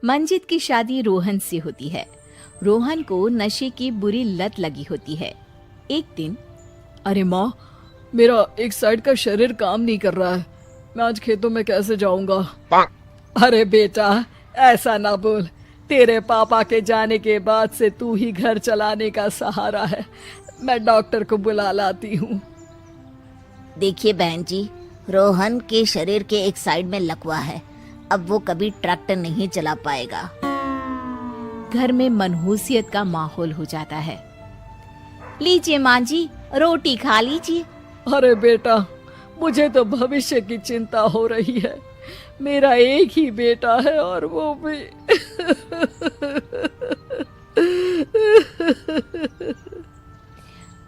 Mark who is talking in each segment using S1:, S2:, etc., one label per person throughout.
S1: मंजित की शादी रोहन से होती है। रोहन को नशे की बुरी लत लगी होती है। एक दिन,
S2: अरे माँ, मेरा एक साइड का शरीर काम नहीं कर रहा है। मैं आज खेतों में कैसे जाऊंगा? अरे बेटा, ऐसा ना बोल। तेरे पापा के जाने के बाद से तू ही घर चलाने का सहारा है। मैं डॉक्टर को बुला लाती हूँ।
S3: देखिए बहन जी, रोहन के शरीर के एक साइड में लकवा है। अब वो कभी ट्रैक्टर नहीं चला पाएगा।
S1: घर में मनहूसियत का माहौल हो जाता है। लीजिए माँ जी, रोटी खा लीजिए।
S2: अरे बेटा, मुझे तो भविष्य की चिंता हो रही है। मेरा एक ही बेटा है और वो भी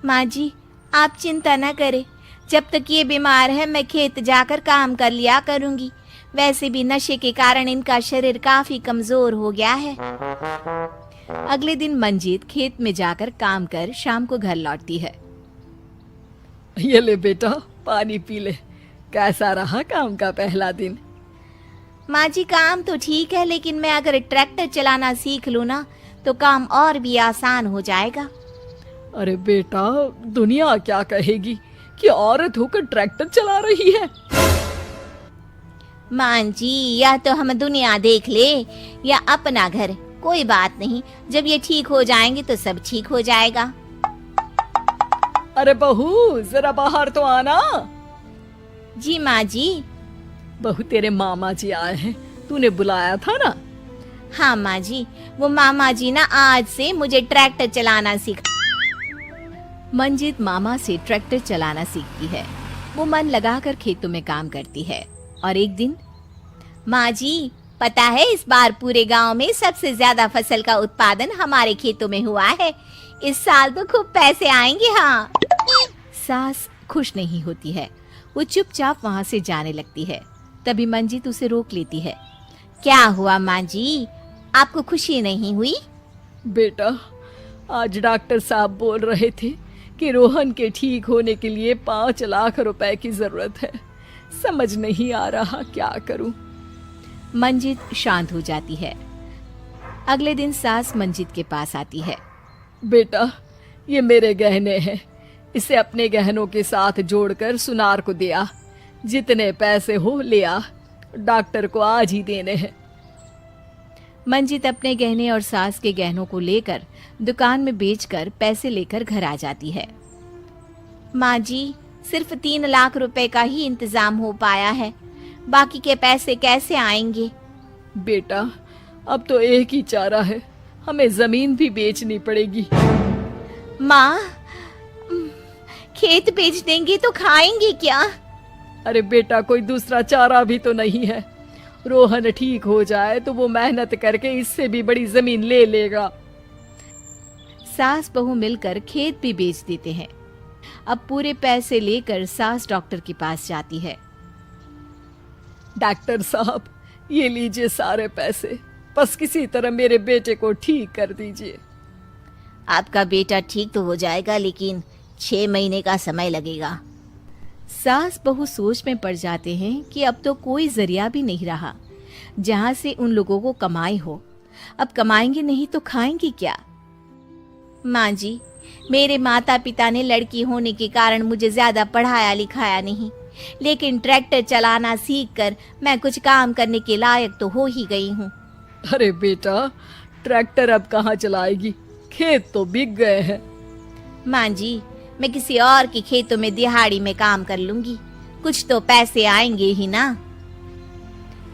S3: माँ जी, आप चिंता न करें। जब तक ये बीमार है मैं खेत जाकर काम कर लिया करूंगी। वैसे भी नशे के कारण इनका शरीर काफी कमजोर हो गया है।
S1: अगले दिन मंजीत खेत में जाकर काम कर शाम को घर लौटती है।
S2: ये ले बेटा, पानी पी ले। कैसा रहा काम का पहला दिन?
S3: माँ जी, काम तो ठीक है, लेकिन मैं अगर ट्रैक्टर चलाना सीख लूँ ना तो काम और भी आसान हो जाएगा।
S2: अरे बेटा, दुनिया क्या कहेगी कि औरत होकर ट्रैक्टर चला रही है।
S3: माँ जी, या तो हम दुनिया देख ले या अपना घर, कोई बात नहीं। जब ये ठीक हो जाएंगे तो सब ठीक हो जाएगा।
S2: अरे बहू, जरा बाहर तो आना।
S3: जी माँ जी।
S2: बहू, तेरे मामा जी आए हैं, तूने बुलाया था ना?
S3: हाँ माँ जी, वो मामा जी ना आज से मुझे ट्रैक्टर चलाना सिखा।
S1: मंजित मामा से ट्रैक्टर चलाना सीखती है। वो मन लगाकर खेतों में काम करती है। और एक दिन,
S3: माँ जी, पता है इस बार पूरे गांव में सबसे ज्यादा फसल का उत्पादन हमारे खेतों में हुआ है। इस साल तो खूब पैसे आएंगे। हाँ।
S1: सास खुश नहीं होती है। वो चुपचाप वहाँ से जाने लगती है। तभी मंजित उसे रोक लेती है।
S3: क्या हुआ माँ जी, आपको खुशी नहीं हुई?
S2: बेटा, आज डॉक्टर साहब बोल रहे थे कि रोहन के ठीक होने के लिए 5 लाख रुपए की जरूरत है। समझ नहीं आ रहा क्या करूं।
S1: मंजित शांत हो जाती है। अगले दिन सास मंजित के पास आती है।
S2: बेटा, ये मेरे गहने हैं। इसे अपने गहनों के साथ जोड़कर सुनार को दे आ। जितने पैसे हो ले आ। डॉक्टर को आज ही देने हैं।
S1: मंजित अपने गहने और सास के गहनों को लेकर दुकान में बेचकर पैसे लेकर घर आ जाती है।
S3: माँ जी, सिर्फ 3 लाख रुपए का ही इंतजाम हो पाया है। बाकी के पैसे कैसे आएंगे?
S2: बेटा, अब तो एक ही चारा है, हमें जमीन भी बेचनी पड़ेगी।
S3: माँ, खेत बेच देंगे तो खाएंगे क्या?
S2: अरे बेटा, कोई दूसरा चारा भी तो नहीं है। रोहन ठीक हो जाए तो वो मेहनत करके इससे भी बड़ी जमीन ले लेगा।
S1: सास बहू मिलकर खेत भी बेच देते हैं। अब पूरे पैसे लेकर सास डॉक्टर के पास जाती है।
S2: डॉक्टर साहब, ये लीजिए सारे पैसे। बस किसी तरह मेरे बेटे को ठीक कर दीजिए।
S3: आपका बेटा ठीक तो हो जाएगा, लेकिन 6 महीने का समय लगेगा।
S1: सास बहू सोच में पड़ जाते हैं कि अब तो कोई जरिया भी नहीं रहा जहां से उन लोगों को कमाई हो। अब कमाएंगे नहीं तो खाएंगे क्या?
S3: माँ जी, मेरे माता पिता ने लड़की होने के कारण मुझे ज्यादा पढ़ाया लिखाया नहीं, लेकिन ट्रैक्टर चलाना सीखकर मैं कुछ काम करने के लायक तो हो ही गई हूँ।
S2: अरे बेटा, ट्रैक्टर अब कहाँ चलाएगी? खेत तो बिक गए हैं।
S3: माँ जी, मैं किसी और के खेतों में दिहाड़ी में काम कर लूंगी, कुछ तो पैसे आएंगे ही ना।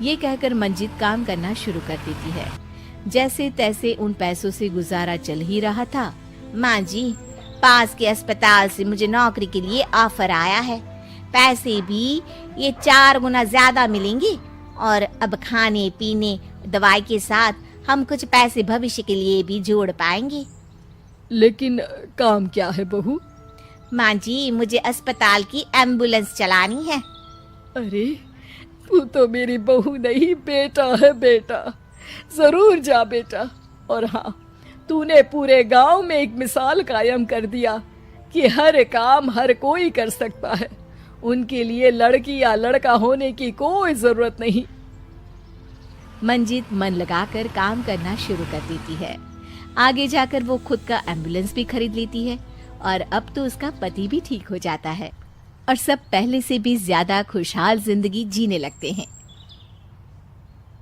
S1: ये कहकर मंजित काम करना शुरू कर देती है। जैसे तैसे उन पैसों से गुजारा चल ही रहा था।
S3: माँ जी, पास के अस्पताल से मुझे नौकरी के लिए ऑफर आया है। पैसे भी ये 4 गुना ज्यादा मिलेंगे और अब खाने पीने दवाई के साथ हम कुछ पैसे भविष्य के लिए भी जोड़ पाएंगे।
S2: लेकिन काम क्या है बहू?
S3: माँ जी, मुझे अस्पताल की एम्बुलेंस चलानी है।
S2: अरे, तू तो मेरी बहू नहीं, बेटा है बेटा। जरूर जा बेटा। और हाँ, तूने पूरे गांव में एक मिसाल कायम कर दिया कि हर काम हर कोई कर सकता है। उनके लिए लड़की या लड़का होने की कोई जरूरत नहीं।
S1: मंजित मन लगाकर काम करना शुरू कर देती है। आगे जाकर वो खुद का एम्बुलेंस भी खरीद लेती है और अब तो उसका पति भी ठीक हो जाता है और सब पहले से भी ज्यादा खुशहाल जिंदगी जीने लगते हैं।